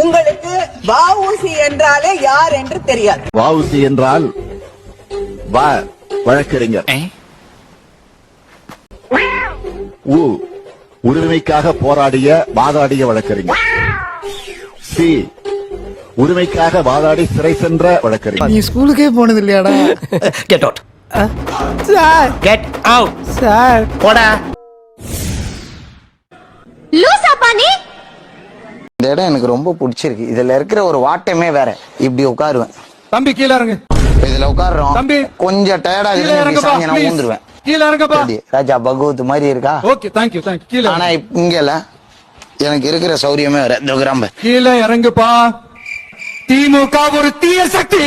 உங்களுக்கு வஉசி என்றாலே யார் என்று தெரியாது. வஉசி என்றால் வழக்கறிஞர். உரிமைக்காக போராடிய வாதாடிய வழக்கறிஞர். சி உரிமைக்காக வாதாடி சிறை சென்ற வழக்கறிஞர். நீ ஸ்கூலுக்கே போனது இல்லையாடா? Get out sir. Get out sir போடா. இந்த இடம் எனக்கு ரொம்ப பிடிச்சிருக்கு. இதுல இருக்கிற ஒரு வாட்டமே வேற. இப்படி உட்காருவேன். தம்பி கீழ இறங்கு. இதுல உட்கார்றோம். தம்பி கொஞ்சம் டயர்டா நான் ஊந்துருவேன். கீழ இறங்கப்பா. ராஜா பகவத் மாதிரி இருக்கா? ஓகே தேங்க் யூ கீழ. ஆனா இங்கல எனக்கு இருக்கிற சௌரியமே வேற. இந்த கிராம கீழ இறங்குப்பா. திமுக ஒரு தீய சக்தி.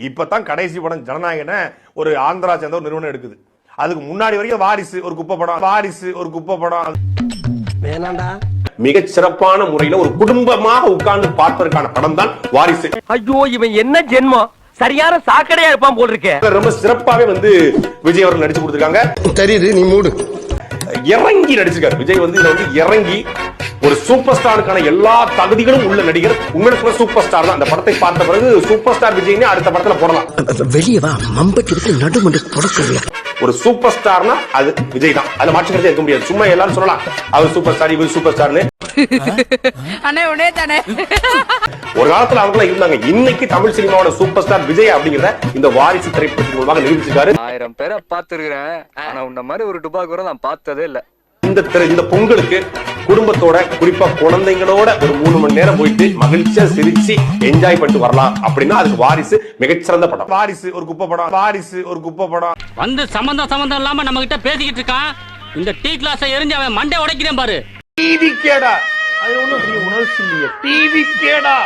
இப்பதான் கடைசி படம் ஜனநாயகன ஒரு ஆந்திரா சேர்ந்த ஒரு நிறுவனம் எடுக்குது. அதுக்கு முன்னாடி வரைக்கும் வாரிசு ஒரு குப்பை படம். வேணாண்டா. மிக சிறப்பான முறையில ஒரு குடும்பமாக உட்கார்ந்து பார்ப்பதற்கான படம் தான் வாரிசு. ஐயோ இவன் என்ன ஜென்மம், சரியான சாக்கடையா இருப்பான் போல் இருக்கே. ரொம்ப சிறப்பாவே விஜய் அவர்கள் நடிச்சு கொடுத்திருக்காங்க. தெரியுது, நீ மூடு. இறங்கி நடிச்சிருக்காரு விஜய். இதுல இறங்கி ஒரு சூப்பர் ஸ்டாருக்கான எல்லா தகுதிகளும் உள்ள நடிகர். உண்மையில சூப்பர் ஸ்டார் தான். அந்த படத்தை பார்த்த பிறகு சூப்பர் ஸ்டார் விஜய்னே அடுத்த படத்துல போடலாம். வெளியே வா, மம்பட்டி நடுமண்டு தொடக்கல. ஒரு சூப்பர் ஸ்டார்னா அது விஜய் தான். அதுல மாற்று கருத்து இருக்க முடியாது. சும்மா எல்லாரும் சொல்லலாம் அவர் சூப்பர் ஸ்டார், இவர் சூப்பர் ஸ்டார்னு. ஒரு காலத்துல அவங்க இருந்தாங்க. இன்னைக்கு தமிழ் சினிமாவோட சூப்பர் ஸ்டார் விஜய் அப்படிங்கிற இந்த வாரிசு திரைப்படத்தின் மூலமாக நிரூபிச்சிருக்காரு. 1000 பேரை பார்த்திருக்கிறேன், ஆனா உன்ன மாதிரி ஒரு டுபாக் கூட நான் பார்த்ததே இல்ல. இந்த பொங்கலுக்கு குடும்பத்தோட, குறிப்பா குழந்தைங்களோட ஒரு 3 மணி நேரம் போயிட்டு மகிழ்ச்சியா சிரிச்சு என்ஜாய் பண்ணிட்டு வரலாம் அப்படின்னா அதுக்கு வாரிசு மிகச்சிறந்த படம். வாரிசு ஒரு குப்பை படம். வந்து சம்பந்தம் இல்லாம நம்ம கிட்ட பேசிக்கிட்டு இருக்கான். இந்த டீ கிளாஸை எரிஞ்சு அவன் மண்டை உடைக்கிறேன் பாரு. டிவி கேடா, அது ஒண்ணும் பெரிய உணர்ச்சி இல்லையே. டிவி கேடா.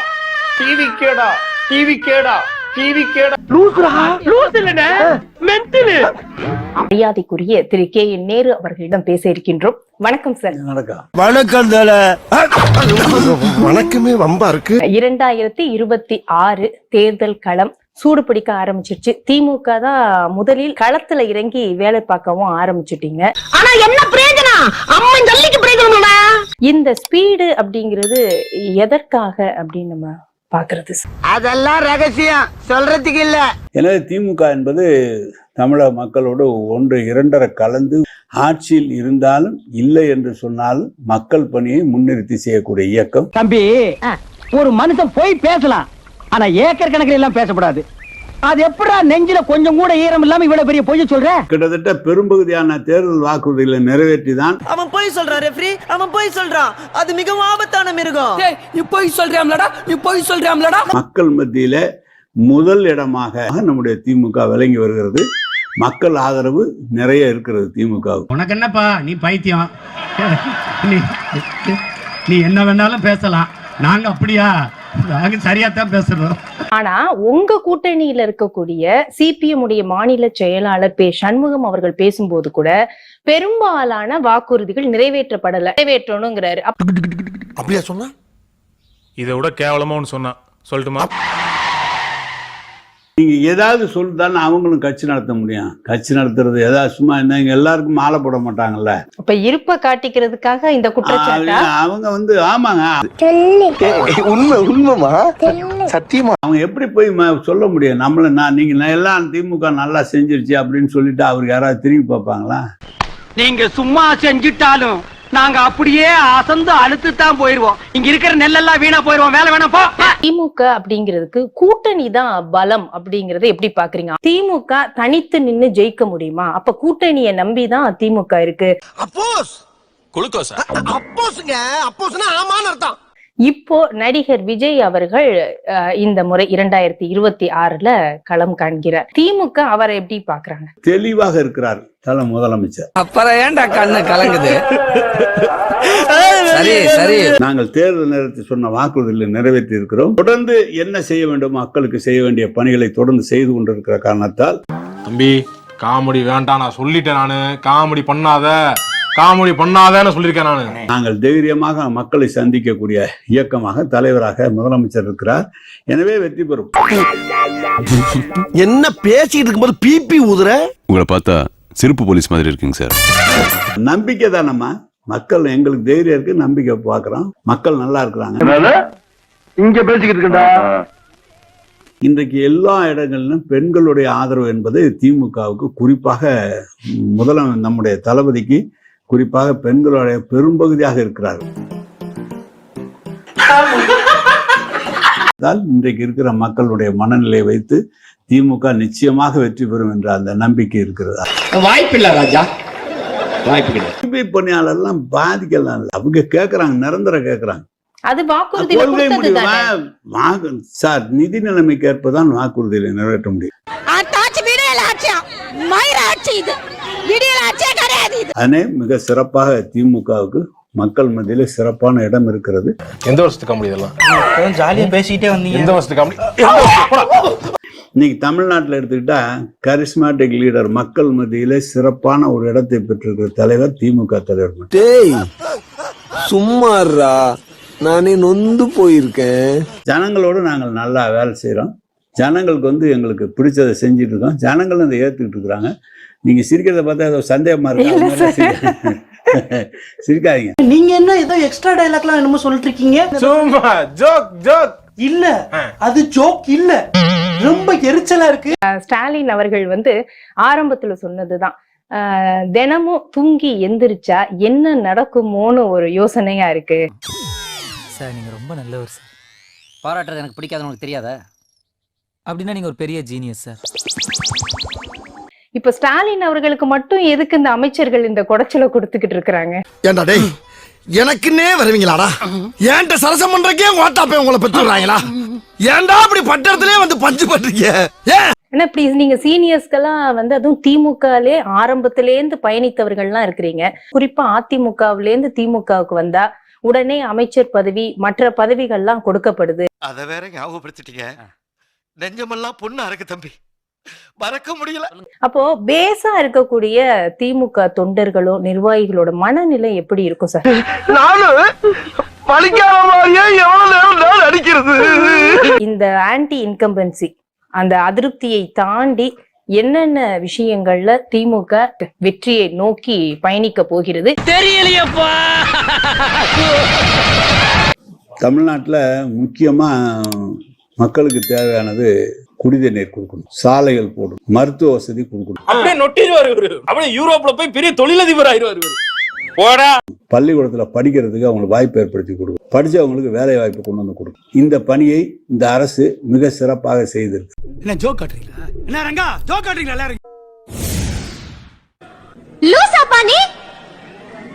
மரியாதைக்குரிய திரு கே என் நேரு அவர்களிடம் பேச இருக்கின்றோம். வணக்கம் சார். வணக்கம். வணக்கமே வம்பா இருக்கு. 2026 தேர்தல் களம் சூடு பிடிக்க ஆரம்பிச்சிருச்சு. திமுக தான் முதலில் களத்துல இறங்கி வேலை பார்க்கவும் ஆரம்பிச்சுட்டீங்க. ஆனா என்ன பிரயோஜனம்? அம்மன் ஜல்லிக்கு பிரயோஜனம். இந்த ஸ்பீடு அப்படிங்கிறது எதற்காக அப்படின்னு நம்ம பாக்குறது? அதெல்லாம் ரகசியம், சொல்றதுக்கு இல்ல. எனவே திமுக என்பது தமிழக மக்களோடு 1-2 கலந்து ஆட்சியில் இருந்தாலும் இல்லை என்று சொன்னாலும் மக்கள் பணியை முன்னிறுத்தி செய்யக்கூடிய இயக்கம். தம்பி, ஒரு மனுஷன் போய் பேசலாம், ஆனா ஏக்கர் கணக்கில் எல்லாம் பேசக்கூடாது. அது எப்படா நெஞ்சில கொஞ்சம் கூட ஈரம் இல்லாம இவ்வளவு பெரிய பொய் சொல்ற? கிட்டத்தட்ட பெரும்பகுதியான தேர்தல் வாக்குறுதிகளை நிறைவேற்றி தான் அவன் போய் சொல்றான். ரெஃப்ரி, அவன் போய் சொல்றான். அது மிகவும் ஆபத்தான மிருகம். நீ போய் சொல்றியாம்லடா. மக்கள் மத்தியில முதல் இடமாக நம்முடைய திமுக விளங்கி வருகிறது. மக்கள் ஆதரவு நிறைய இருக்கிறது திமுக. உனக்கு என்னப்பா, நீ பைத்தியம். நீ என்ன வேணாலும் பேசலாம், நாங்க அப்படியா? நாங்க சரியாத்தான் பேசுறோம். ஆனா உங்க கூட்டணியில இருக்கக்கூடிய சிபிஎம் உடைய மாநில செயலாளர் பே சண்முகம் அவர்கள் பேசும்போது கூட பெரும்பாலான வாக்குறுதிகள் நிறைவேற்றணுங்கிறாரு. அப்படியா சொன்னா? இதை விட கேவலமா ஒன்னு சொன்னா சொல்லட்டுமா? நீங்க ஏதாவது சொல்லித்தானே அவங்களும் கட்சி நடத்த முடியும். கட்சி நடத்துறது ஏதாவது சும்மா இருந்தாங்க எல்லாருக்கும் மாலை போட மாட்டாங்கல்ல. இப்ப இருப்ப காட்டிக்கிறதுக்காக இந்த குற்றச்சாட்டு அவங்க ஆமாங்க, உண்மைமா சத்தியமா அவங்க எப்படி போய் சொல்ல முடியும்? நீங்க எல்லாம் திமுக நல்லா செஞ்சிருச்சு அப்படின்னு சொல்லிட்டு அவருக்கு யாராவது திரும்பி பார்ப்பாங்களா? நீங்க சும்மா செஞ்சுட்டாலும் நாங்க அப்படியே அசந்து அழுத்துத்தான் போயிருவோம். இங்க இருக்கிற நெல்லெல்லாம் வீணா போயிருவோம். வேலை வேணா போ. திமுக அப்படிங்கிறதுக்கு கூட்டணி தான் பலம் அப்படிங்கறத எப்படி பாக்குறீங்க? திமுக தனித்து நின்னு ஜெயிக்க முடியுமா? அப்ப கூட்டணியை நம்பிதான் திமுக இருக்கு. இப்போ நடிகர் விஜய் அவர்கள் இந்த முறை 2026ல களம் காண்கிறார். திமுக அவரை எப்படி பாக்குறாங்க? தெளிவாக இருக்கிறார் தல முதலமைச்சர். அப்புறம் ஏன்டா கண்ணு கலங்குது? சரி. நாங்கள் தேர்தல் நேரத்தில் சொன்ன வாக்குறுதிகளை நிறைவேற்றி இருக்கிறோம். தொடர்ந்து என்ன செய்ய வேண்டும், மக்களுக்கு செய்ய வேண்டிய பணிகளை தொடர்ந்து செய்து கொண்டிருக்கிற காரணத்தால். தம்பி, காமெடி வேண்டாம், நான் சொல்லிட்டேன். நானு காமெடி பண்ணாதேன்னு சொல்லியிருக்கேன். நாங்கள் தைரியமாக மக்களை சந்திக்கக்கூடிய இயக்கமாக தலைவராக முதலமைச்சர் இருக்கிறார். எனவே வெற்றி பெறும். என்ன பேசிட்டு இருக்கும்போது பிபி ஊதுற? உங்களை பார்த்தா சிறப்பு போலீஸ் மாதிரி இருக்குங்க சார். நம்பிக்கை தானம்மா. மக்கள் எங்களுக்கு தைரியம் இருக்கு, நம்பிக்கை பாக்குறோம், மக்கள் நல்லா இருக்கிறாங்க. இங்க பேசிக்கிட்டு இருக்கா. இன்றைக்கு எல்லா இடங்களிலும் பெண்களுடைய ஆதரவு என்பது திமுகவுக்கு, குறிப்பாக நம்முடைய தளபதிக்கு குறிப்பாக பெண்களுடைய பெரும்பகுதியாக இருக்கிறார்கள். இன்றைக்கு இருக்கிற மக்களுடைய மனநிலையை வைத்து திமுக நிச்சயமாக வெற்றி பெறும் என்ற அந்த நம்பிக்கை இருக்கிறதா? வாய்ப்பில்லை ராஜா, வாய்ப்பு. தூய்மை பணியாளர்லாம் பாதிக்கலாம் இல்லை, அவங்க கேட்கறாங்க, நிரந்தரம் கேட்கறாங்க. அது வாக்குறுதி கொள்கை முடிவு சார், நிதி நிலைமைக்கு ஏற்பதான் வாக்குறுதியை நிறைவேற்ற முடியும். அதனே மிக சிறப்பாக திமுகவுக்கு மக்கள் மத்தியில சிறப்பான இடம் இருக்கிறது. எந்த வருஷத்துக்கு முடியலாம் ஜாலியா பேசிக்கிட்டே வந்தீங்க. எந்த வருஷத்துக்கு இன்னைக்கு தமிழ்நாட்டில் எடுத்துக்கிட்டா கரிஸ்மாட்டிக் லீடர், மக்கள் மத்தியில சிறப்பான ஒரு இடத்தை பெற்றிருக்கிற தலைவர் திமுக தலைவர். டேய் சும்மாறா, நானே நொந்து போயிருக்கேன். ஜனங்களோடு நாங்கள் நல்லா வேலை செய்யறோம். ஜனங்களுக்கு எங்களுக்கு பிடிச்சதை செஞ்சுட்டு இருக்கோம். ஜனங்கள் அதை ஏத்துக்கிட்டு இருக்கிறாங்க. நீங்க சிரிக்கிறத பார்த்தா ஏதோ சந்தேகமா இருக்கு. சிரிக்காதீங்க. நீங்க என்ன ஏதோ எக்ஸ்ட்ரா டயலாக்லாம் என்னமோ சொல்லிட்டு இருக்கீங்க. சும்மா ஜோக் ஜோக் இல்ல, அது ஜோக் இல்ல, ரொம்ப எரிச்சலா இருக்கு. ஸ்டாலின் அவர்கள் ஆரம்பத்துல சொன்னதுதான், தினமும் தூங்கி எந்திரிச்சா என்ன நடக்குமோன்னு ஒரு யோசனையா இருக்கு. சார் நீங்க ரொம்ப நல்லவர் சார். பாராட்டுறது எனக்கு பிடிக்காது, உங்களுக்கு தெரியாதா? அப்படின்னா நீங்க ஒரு பெரிய ஜீனியஸ் சார். இப்ப ஸ்டாலின் அவர்களுக்கு மட்டும் எதுக்கு இந்த அமைச்சர்கள் இந்த குடைச்சலை கொடுத்துக்கிட்டு இருக்கிறாங்க? ஏண்டா டேய், எனக்குன்னே வருவீங்களாடா? ஏன்ட்ட சரசம் பண்றக்கே ஓட்டாப்பே உங்களை பெற்றுறாங்களா? ஏன்டா அப்படி பட்டத்திலே பஞ்சு பண்றீங்க? ஏன்னா ப்ளீஸ், நீங்க சீனியர்ஸ்க்கெல்லாம் அதுவும் திமுகலே ஆரம்பத்திலேருந்து பயணித்தவர்கள்லாம் இருக்கிறீங்க. குறிப்பா அதிமுகவிலேருந்து திமுகவுக்கு வந்தா உடனே அமைச்சர் பதவி, மற்ற பதவிகள்லாம் கொடுக்கப்படுது. அத வேற ஞாபகப்படுத்திட்டீங்க. நெஞ்சமெல்லாம் பொண்ணு அறக்கு தம்பி, மறக்க முடியல. அப்போ பேஸா இருக்கக்கூடிய திமுக தொண்டர்களும் நிர்வாகிகளோட மனநிலை எப்படி இருக்கும் சார்? இந்த ஆன்டி இன்கம்பன்சி, அந்த அதிருப்தியை தாண்டி என்னென்ன விஷயங்கள்ல திமுக வெற்றியை நோக்கி பயணிக்க போகிறது தெரியலையப்பா. தமிழ்நாட்டுல முக்கியமா மக்களுக்கு தேவையானது குடித நீர் கொடுக்கணும், சாலைகள் போடணும், மருத்துவ வசதி கொடுக்கணும். அப்படியே நொட்டிடுவாரு இவரு. அப்படியே யூரோப்ல போய் பெரிய தொழிலதிபர் ஆயிடுவாரு இவரு. போடா. பள்ளிக்கூடத்துல படிக்கிறதுக்கு அவங்களுக்கு வாய்ப்பு ஏற்படுத்தி கொடுக்கும், படிச்சவங்களுக்கு வேலை வாய்ப்பு கொண்டு வந்து கொடுக்கும். இந்த பணியை இந்த அரசு மிக சிறப்பாக செய்திருக்கு. என்ன ஜோக் காட்டுறீங்களா? என்ன ரங்கா ஜோக் காட்டுறீங்களா?